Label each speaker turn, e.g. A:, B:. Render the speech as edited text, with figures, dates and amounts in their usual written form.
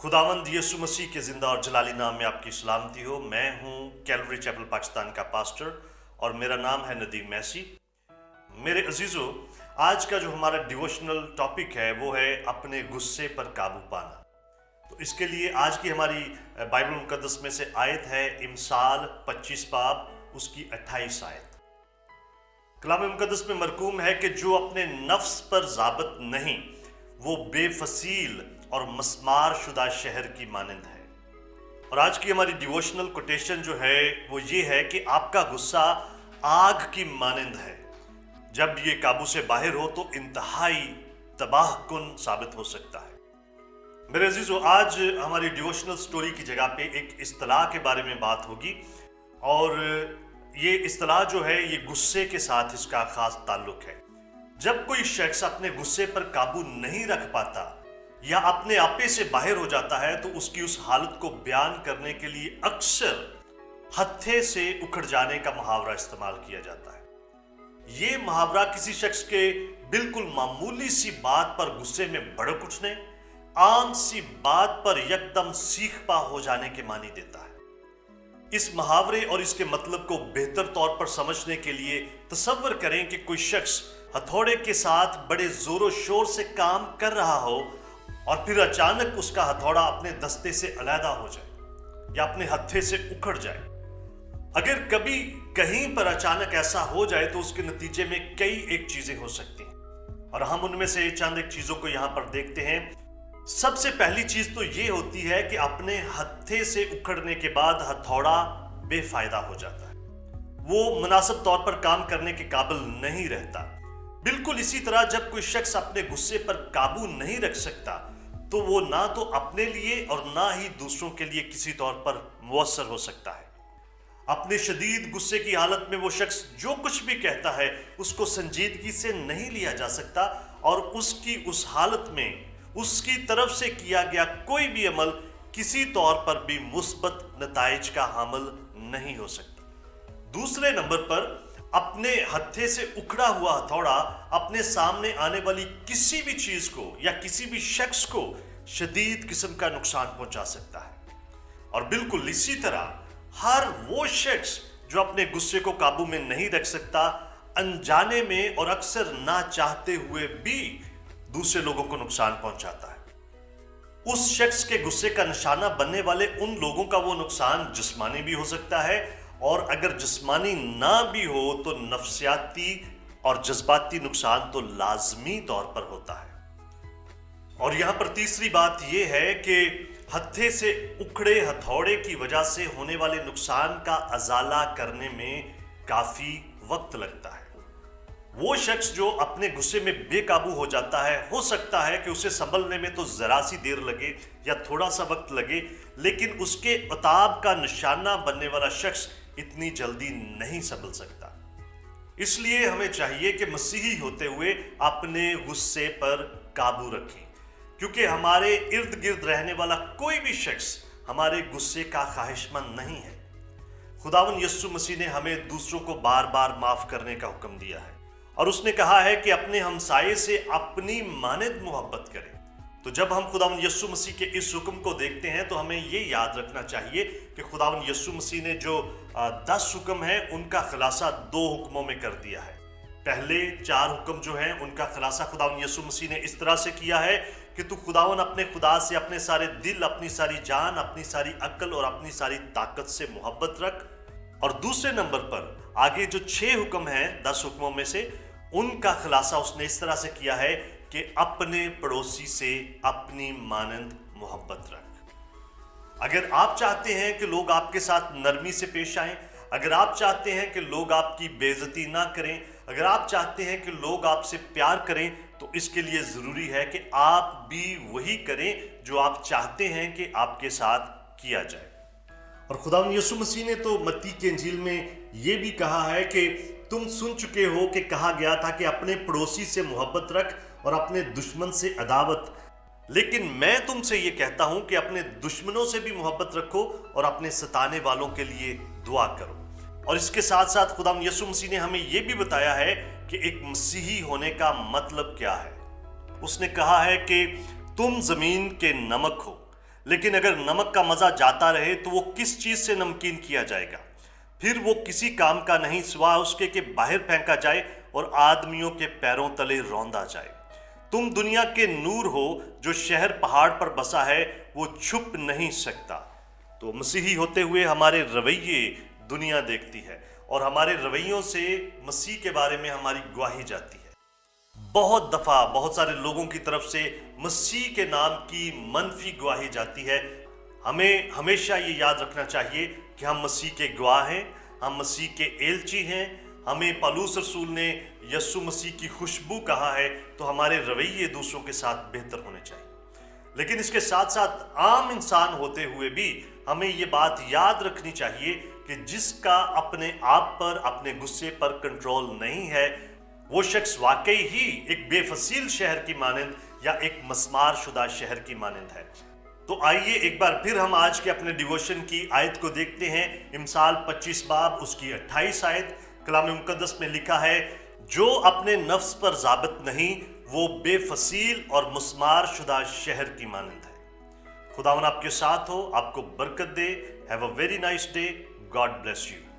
A: खुदावंद यीशु मसीह के जिंदा और जलाली नाम में आपकी सलामती हो। मैं हूं कैलवरी चैपल पाकिस्तान का पास्टर और मेरा नाम है नदीम मैसी। मेरे अजीजों, आज का जो हमारा डिवोशनल टॉपिक है वो है अपने गुस्से पर काबू पाना। तो इसके लिए आज की हमारी बाइबल मुकद्दस में से आयत है इमसाल 25 बाब उसकी 28 आयत। कलाम मुकद्दस में मरकूम है कि जो अपने नफ्स पर ज़ाबत नहीं वो बेफसील और मस्मार शुदा शहर की मानंद है। और आज की हमारी डिवोशनल कोटेशन जो है वो ये है कि आपका गुस्सा आग की मानंद है, जब ये काबू से बाहर हो तो इंतहाई तबाह कुन साबित हो सकता है। मेरे अजीजों, आज हमारी डिवोशनल स्टोरी की जगह पे एक इस्तिलाह के बारे में बात होगी और ये इस्तिलाह जो है ये गुस्से के साथ इसका खास ताल्लुक है। जब कोई शख्स अपने गुस्से पर काबू नहीं रख पाता या अपने आपे से बाहर हो जाता है तो उसकी उस हालत को बयान करने के लिए अक्सर हत्थे से उखड़ जाने का मुहावरा इस्तेमाल किया जाता है। ये मुहावरा किसी शख्स के बिल्कुल मामूली सी बात पर गुस्से में भड़क उठने, आम सी बात पर यकदम सीखपा हो जाने के मानी देता है। इस मुहावरे और इसके मतलब को बेहतर तौर पर समझने के लिए तसव्वुर करें कि कोई शख्स हथौड़े के साथ बड़े जोरों शोर से काम कर रहा हो और फिर अचानक उसका हथौड़ा अपने दस्ते से अलहदा हो जाए या अपने हत्थे से उखड़ जाए। अगर कभी कहीं पर अचानक ऐसा हो जाए तो उसके नतीजे में कई एक चीजें हो सकती हैं और हम उनमें से चंद एक चीजों को यहां पर देखते हैं। सबसे पहली चीज तो ये होती है कि अपने हत्थे से उखड़ने के बाद हथौड़ा बेफायदा हो जाता है, वो मुनासिब तौर पर काम करने के काबिल नहीं रहता। बिल्कुल इसी तरह जब कोई शख्स अपने गुस्से पर काबू नहीं रख सकता तो वो ना तो अपने लिए और ना ही दूसरों के लिए किसी तौर पर मुअस्सर हो सकता है। अपने शदीद गुस्से की हालत में वो शख्स जो कुछ भी कहता है उसको संजीदगी से नहीं लिया जा सकता और उसकी उस हालत में उसकी तरफ से किया गया कोई भी अमल किसी तौर पर भी मुस्बत नताइज का हामिल नहीं हो सकता। दूसरे नंबर पर अपने हत्थे से उखड़ा हुआ हथौड़ा अपने सामने आने वाली किसी भी चीज को या किसी भी शख्स को शदीद किस्म का नुकसान पहुंचा सकता है। और बिल्कुल इसी तरह हर वो शख्स जो अपने गुस्से को काबू में नहीं रख सकता, अनजाने में और अक्सर ना चाहते हुए भी दूसरे लोगों को नुकसान पहुंचाता है। उस शख्स के गुस्से का निशाना बनने वाले उन लोगों का वो नुकसान जिस्मानी भी हो सकता है और अगर जिस्मानी ना भी हो तो नफ्सियाती और जज्बाती नुकसान तो लाजमी तौर पर होता है। और यहां पर तीसरी बात यह है कि हत्थे से उखड़े हथौड़े की वजह से होने वाले नुकसान का अजाला करने में काफी वक्त लगता है। वो शख्स जो अपने गुस्से में बेकाबू हो जाता है, हो सकता है कि उसे संभलने में तो जरा सी देर लगे या थोड़ा सा वक्त लगे, लेकिन उसके उताब का निशाना बनने वाला शख्स इतनी जल्दी नहीं संभल सकता। इसलिए हमें चाहिए कि मसीही होते हुए अपने गुस्से पर काबू रखें, क्योंकि हमारे इर्द गिर्द रहने वाला कोई भी शख्स हमारे गुस्से का ख्वाहिशमंद नहीं है। खुदावंद यीशु मसीह ने हमें दूसरों को बार बार माफ करने का हुक्म दिया है और उसने कहा है कि अपने हमसाये से अपनी मानद मोहब्बत करें। तो जब हम खुदावंद यीशु मसीह के इस हुक्म को देखते हैं तो हमें ये याद रखना चाहिए कि खुदावंद यीशु मसीह ने जो 10 हुक्म है उनका खुलासा 2 हुक्मों में कर दिया है। पहले 4 हुक्म जो हैं उनका खुलासा खुदावंद यीशु मसीह ने इस तरह से किया है कि तू खुदावन अपने खुदा से अपने सारे दिल, अपनी सारी जान, अपनी सारी अक्ल और अपनी सारी ताकत से मोहब्बत रख। और दूसरे नंबर पर आगे जो 6 हुक्म हैं 10 हुक्मों में से, उनका खुलासा उसने इस तरह से किया है कि अपने पड़ोसी से अपनी मानंद मोहब्बत रख। अगर आप चाहते हैं कि लोग आपके साथ नरमी से पेश आएं, अगर आप चाहते हैं कि लोग आपकी बेइज्जती ना करें, अगर आप चाहते हैं कि लोग आपसे प्यार करें, तो इसके लिए जरूरी है कि आप भी वही करें जो आप चाहते हैं कि आपके साथ किया जाए। और खुदावंद यीशु मसीह ने तो मत्ती की इंजील में यह भी कहा है कि तुम सुन चुके हो कि कहा गया था कि अपने पड़ोसी से मोहब्बत रख और अपने दुश्मन से अदावत, लेकिन मैं तुमसे ये कहता हूं कि अपने दुश्मनों से भी मोहब्बत रखो और अपने सताने वालों के लिए दुआ करो। और इसके साथ साथ खुदावंद यीशु मसीह ने हमें यह भी बताया है कि एक मसीही होने का मतलब क्या है। उसने कहा है कि तुम जमीन के नमक हो, लेकिन अगर नमक का मजा जाता रहे तो वो किस चीज से नमकीन किया जाएगा? फिर वो किसी काम का नहीं सिवा उसके कि बाहर फेंका जाए और आदमियों के पैरों तले रौंदा जाए। तुम दुनिया के नूर हो, जो शहर पहाड़ पर बसा है वो छुप नहीं सकता। तो मसीही होते हुए हमारे रवैये दुनिया देखती है और हमारे रवैयों से मसीह के बारे में हमारी गवाही जाती है। बहुत दफा बहुत सारे लोगों की तरफ से मसीह के नाम की मनफी गवाही जाती है। हमें हमेशा ये याद रखना चाहिए कि हम मसीह के गवाह हैं, हम मसीह के एलची हैं। हमें पौलुस रसूल ने यीशु मसीह की खुशबू कहा है, तो हमारे रवैये दूसरों के साथ बेहतर होने चाहिए। लेकिन इसके साथ साथ आम इंसान होते हुए भी हमें ये बात याद रखनी चाहिए कि जिसका अपने आप पर, अपने गुस्से पर कंट्रोल नहीं है, वो शख्स वाकई ही एक बेफसील शहर की मानंद या एक मस्मार शुदा शहर की मानंद है। तो आइए एक बार फिर हम आज के अपने डिवोशन की आयत को देखते हैं। इमसाल 25 बाब उसकी 28 आयत। कलाम मुकद्दस में लिखा है, जो अपने नफ्स पर ज़ाबित नहीं वो बेफसील और मुस्मार शुदा शहर की मानंद है। खुदावन आपके साथ हो, आपको बरकत दे। Have a very nice day. God bless you.